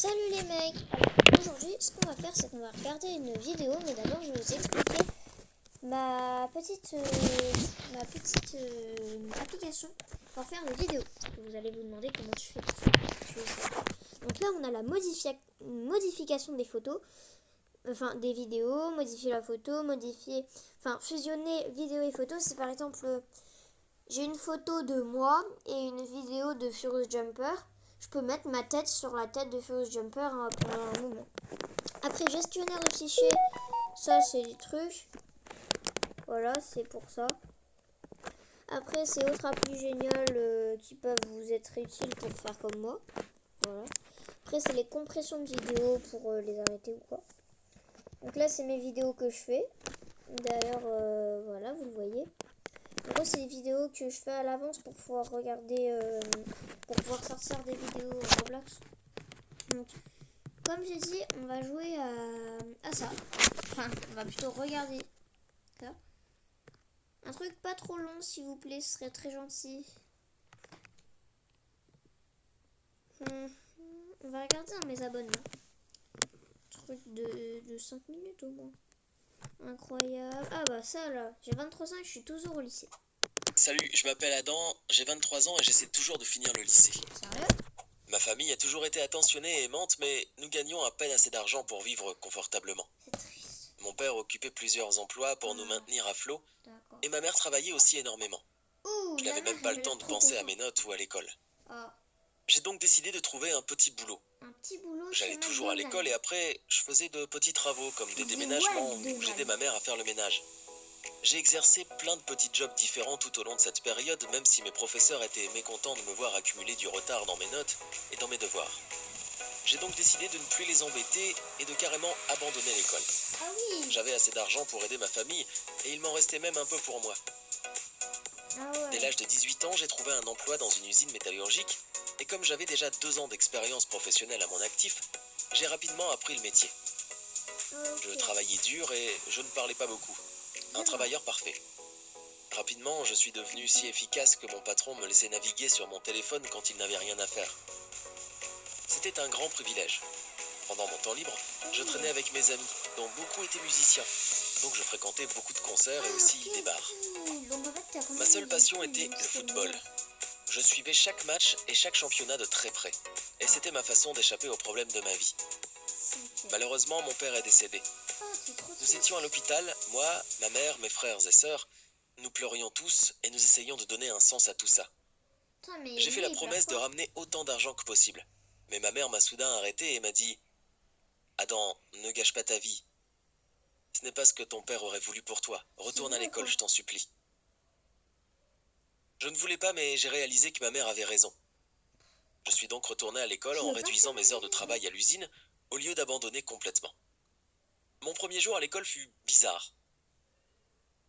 Salut les mecs. Alors aujourd'hui ce qu'on va faire c'est qu'on va regarder une vidéo, mais d'abord je vais vous expliquer ma petite application pour faire des vidéos. Vous allez vous demander comment je fais ça. Donc là on a la modification des photos, enfin des vidéos, modifier la photo, fusionner vidéo et photo. C'est par exemple j'ai une photo de moi et une vidéo de Furious Jumper. Je peux mettre ma tête sur la tête de Furious Jumper pendant un moment. Après, gestionnaire de fichiers, ça c'est des trucs. Voilà, c'est pour ça. Après, c'est autres applis géniales qui peuvent vous être utiles pour faire comme moi. Voilà. Après, c'est les compressions de vidéos pour les arrêter ou quoi. Donc là, c'est mes vidéos que je fais. D'ailleurs, voilà, vous le voyez. En gros, c'est des vidéos que je fais à l'avance pour pouvoir regarder, pour pouvoir sortir des vidéos Roblox. Donc, comme j'ai dit, on va jouer à ça. Enfin, on va plutôt regarder ça. Un truc pas trop long, s'il vous plaît, ce serait très gentil. On va regarder dans mes abonnements. Truc de 5 minutes au moins. Incroyable. Ah bah ça là, j'ai 23 ans et je suis toujours au lycée. Salut, je m'appelle Adam, j'ai 23 ans et j'essaie toujours de finir le lycée. Sérieux? Ma famille a toujours été attentionnée et aimante, mais nous gagnons à peine assez d'argent pour vivre confortablement. C'est triste. Mon père occupait plusieurs emplois pour nous maintenir à flot, D'accord. et ma mère travaillait aussi énormément. Ouh, Je n'avais même pas le temps de trop penser à contente. mes notes ou à l'école. Ah, J'ai donc décidé de trouver un petit boulot. un petit boulot J'allais chez toujours à McDonald's. l'école et après, je faisais de petits travaux comme des déménagements ou j'aidais ma mère à faire le ménage. J'ai exercé plein de petits jobs différents tout au long de cette période, même si mes professeurs étaient mécontents de me voir accumuler du retard dans mes notes et dans mes devoirs. J'ai donc décidé de ne plus les embêter et de carrément abandonner l'école. Ah oui. J'avais assez d'argent pour aider ma famille et il m'en restait même un peu pour moi. Ah ouais. Dès l'âge de 18 ans, j'ai trouvé un emploi dans une usine métallurgique et comme j'avais déjà 2 ans d'expérience professionnelle à mon actif, j'ai rapidement appris le métier. Je travaillais dur et je ne parlais pas beaucoup. Un travailleur parfait. Rapidement, je suis devenu si efficace que mon patron me laissait naviguer sur mon téléphone quand il n'avait rien à faire. C'était un grand privilège. Pendant mon temps libre, je traînais avec mes amis, dont beaucoup étaient musiciens. Donc je fréquentais beaucoup de concerts et aussi des bars. Ma seule passion était le football. Je suivais chaque match et chaque championnat de très près. Et c'était ma façon d'échapper aux problèmes de ma vie. Malheureusement, mon père est décédé. Nous étions à l'hôpital, moi, ma mère, mes frères et sœurs. Nous pleurions tous et nous essayions de donner un sens à tout ça. J'ai fait la promesse de ramener autant d'argent que possible. Mais ma mère m'a soudain arrêté et m'a dit « Adam, ne gâche pas ta vie. Ce n'est pas ce que ton père aurait voulu pour toi. Retourne à l'école, je t'en supplie. » Je ne voulais pas, mais j'ai réalisé que ma mère avait raison. Je suis donc retourné à l'école en réduisant mes heures de travail à l'usine au lieu d'abandonner complètement. Mon premier jour à l'école fut bizarre.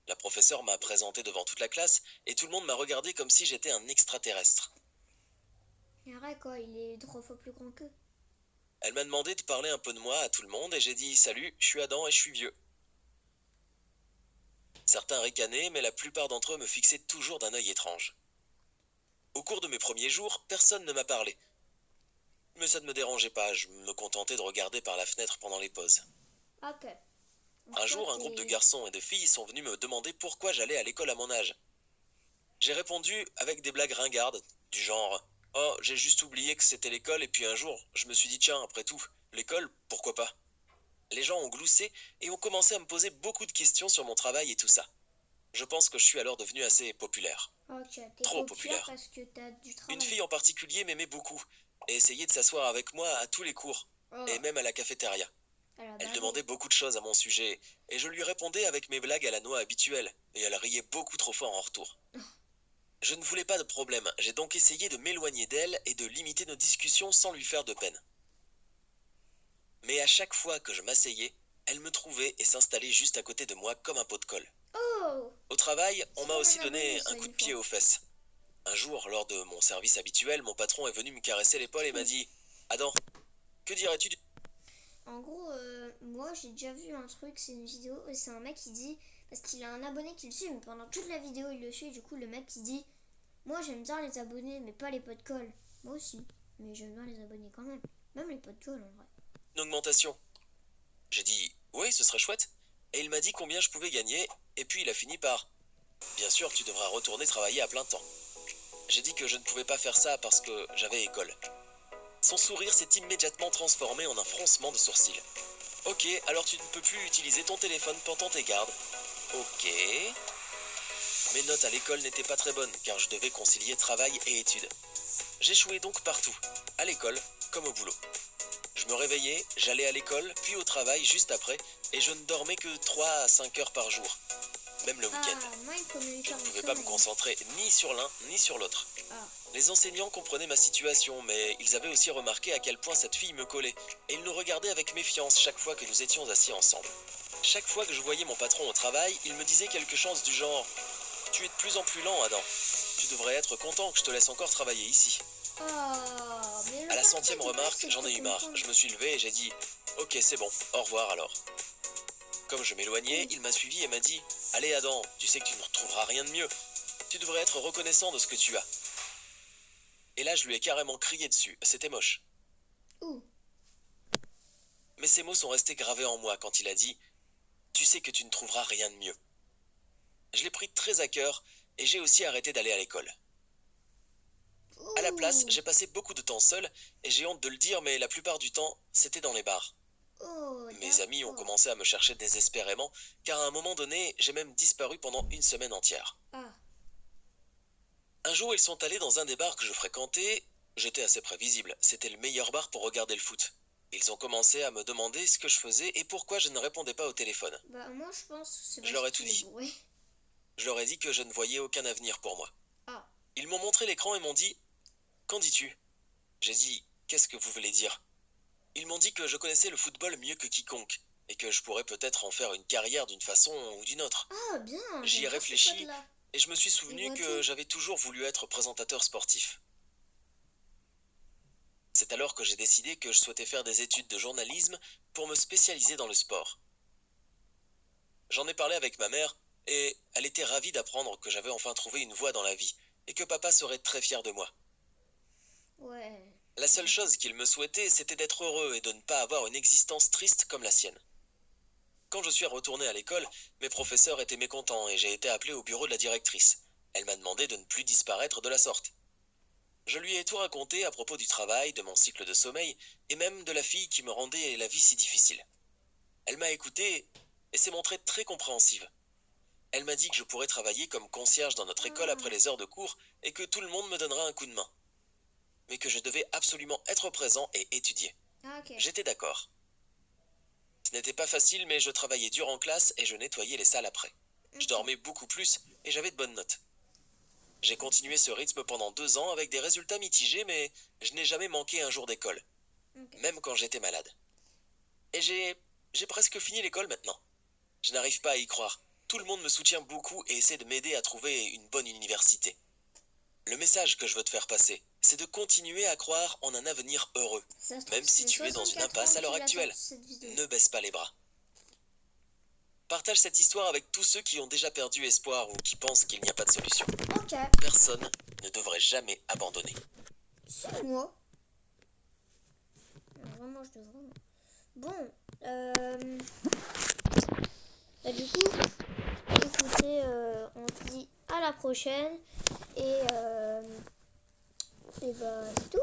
La professeure m'a présenté devant toute la classe et tout le monde m'a regardé comme si j'étais un extraterrestre. Arrête quoi, il est 3 fois plus grand qu'eux. Elle m'a demandé de parler un peu de moi à tout le monde et j'ai dit « Salut, je suis Adam et je suis vieux ». Certains ricanaient, mais la plupart d'entre eux me fixaient toujours d'un œil étrange. Au cours de mes premiers jours, personne ne m'a parlé. Mais ça ne me dérangeait pas, je me contentais de regarder par la fenêtre pendant les pauses. Ok. Un jour, un groupe de garçons et de filles sont venus me demander pourquoi j'allais à l'école à mon âge. J'ai répondu avec des blagues ringardes, du genre « Oh, j'ai juste oublié que c'était l'école et puis un jour, je me suis dit tiens, après tout, l'école, pourquoi pas ?» Les gens ont gloussé et ont commencé à me poser beaucoup de questions sur mon travail et tout ça. Je pense que je suis alors devenu assez populaire. Trop populaire. Parce que t'as du travail. Une fille en particulier m'aimait beaucoup et essayait de s'asseoir avec moi à tous les cours et même à la cafétéria. Elle demandait beaucoup de choses à mon sujet et je lui répondais avec mes blagues à la noix habituelles et elle riait beaucoup trop fort en retour. Je ne voulais pas de problème, j'ai donc essayé de m'éloigner d'elle et de limiter nos discussions sans lui faire de peine. Mais à chaque fois que je m'asseyais, elle me trouvait et s'installait juste à côté de moi comme un pot de colle. Au travail, on m'a aussi donné un coup de pied aux fesses. Un jour, lors de mon service habituel, mon patron est venu me caresser l'épaule et m'a dit « Adam, que dirais-tu du... » En gros, moi j'ai déjà vu un truc, c'est une vidéo, et c'est un mec qui dit, parce qu'il a un abonné qui le suit, mais pendant toute la vidéo il le suit, et du coup le mec qui dit « Moi j'aime bien les abonnés, mais pas les pots de colle. » Moi aussi, mais j'aime bien les abonnés quand même. Même les potes Joel en vrai. Une augmentation. J'ai dit, oui, ce serait chouette. Et il m'a dit combien je pouvais gagner, et puis il a fini par, bien sûr, tu devras retourner travailler à plein temps. J'ai dit que je ne pouvais pas faire ça parce que j'avais école. Son sourire s'est immédiatement transformé en un froncement de sourcils. Ok, alors tu ne peux plus utiliser ton téléphone pendant tes gardes. Ok. Mes notes à l'école n'étaient pas très bonnes car je devais concilier travail et études. J'échouais donc partout, à l'école comme au boulot. Je me réveillais, j'allais à l'école, puis au travail juste après, et je ne dormais que 3 à 5 heures par jour, même le week-end. Moi, il faut me Je ne pouvais pas me concentrer ni sur l'un ni sur l'autre. Les enseignants comprenaient ma situation, mais ils avaient aussi remarqué à quel point cette fille me collait, et ils nous regardaient avec méfiance chaque fois que nous étions assis ensemble. Chaque fois que je voyais mon patron au travail, il me disait quelque chose du genre « Tu es de plus en plus lent, Adam. Tu devrais être content que je te laisse encore travailler ici. » À la 100e remarque, j'en ai eu marre. Je me suis levé et j'ai dit « Ok, c'est bon, au revoir alors. » Comme je m'éloignais, il m'a suivi et m'a dit « Allez Adam, tu sais que tu ne retrouveras rien de mieux. Tu devrais être reconnaissant de ce que tu as. » Et là, je lui ai carrément crié dessus. C'était moche. Mais ces mots sont restés gravés en moi quand il a dit « Tu sais que tu ne trouveras rien de mieux. » Je l'ai pris très à cœur et j'ai aussi arrêté d'aller à l'école. À la place, j'ai passé beaucoup de temps seul et j'ai honte de le dire, mais la plupart du temps, c'était dans les bars. Mes amis ont commencé à me chercher désespérément, car à un moment donné, j'ai même disparu pendant une semaine entière. Un jour, ils sont allés dans un des bars que je fréquentais. J'étais assez prévisible, c'était le meilleur bar pour regarder le foot. Ils ont commencé à me demander ce que je faisais et pourquoi je ne répondais pas au téléphone. Moi, je pense que je leur ai tout dit. Je leur ai dit que je ne voyais aucun avenir pour moi. Ils m'ont montré l'écran et m'ont dit « Qu'en dis-tu » J'ai dit « Qu'est-ce que vous voulez dire ?» Ils m'ont dit que je connaissais le football mieux que quiconque et que je pourrais peut-être en faire une carrière d'une façon ou d'une autre. Bien. J'y ai réfléchi et je me suis souvenu que j'avais toujours voulu être présentateur sportif. C'est alors que j'ai décidé que je souhaitais faire des études de journalisme pour me spécialiser dans le sport. J'en ai parlé avec ma mère et elle était ravie d'apprendre que j'avais enfin trouvé une voie dans la vie et que papa serait très fier de moi. La seule chose qu'il me souhaitait, c'était d'être heureux et de ne pas avoir une existence triste comme la sienne. Quand je suis retourné à l'école, mes professeurs étaient mécontents et j'ai été appelé au bureau de la directrice. Elle m'a demandé de ne plus disparaître de la sorte. Je lui ai tout raconté à propos du travail, de mon cycle de sommeil et même de la fille qui me rendait la vie si difficile. Elle m'a écouté et s'est montrée très compréhensive. Elle m'a dit que je pourrais travailler comme concierge dans notre école après les heures de cours et que tout le monde me donnera un coup de main. Mais que je devais absolument être présent et étudier. J'étais d'accord. Ce n'était pas facile, mais je travaillais dur en classe et je nettoyais les salles après. Je dormais beaucoup plus et j'avais de bonnes notes. J'ai continué ce rythme pendant 2 ans avec des résultats mitigés, mais je n'ai jamais manqué un jour d'école. Même quand j'étais malade. Et j'ai presque fini l'école maintenant. Je n'arrive pas à y croire. Tout le monde me soutient beaucoup et essaie de m'aider à trouver une bonne université. Le message que je veux te faire passer, c'est de continuer à croire en un avenir heureux. Même si tu es dans une impasse à l'heure actuelle, ne baisse pas les bras. Partage cette histoire avec tous ceux qui ont déjà perdu espoir ou qui pensent qu'il n'y a pas de solution. Personne ne devrait jamais abandonner. C'est moi. Vraiment, je devrais. Bon, du coup, écoutez, on se dit à la prochaine et c'est tout.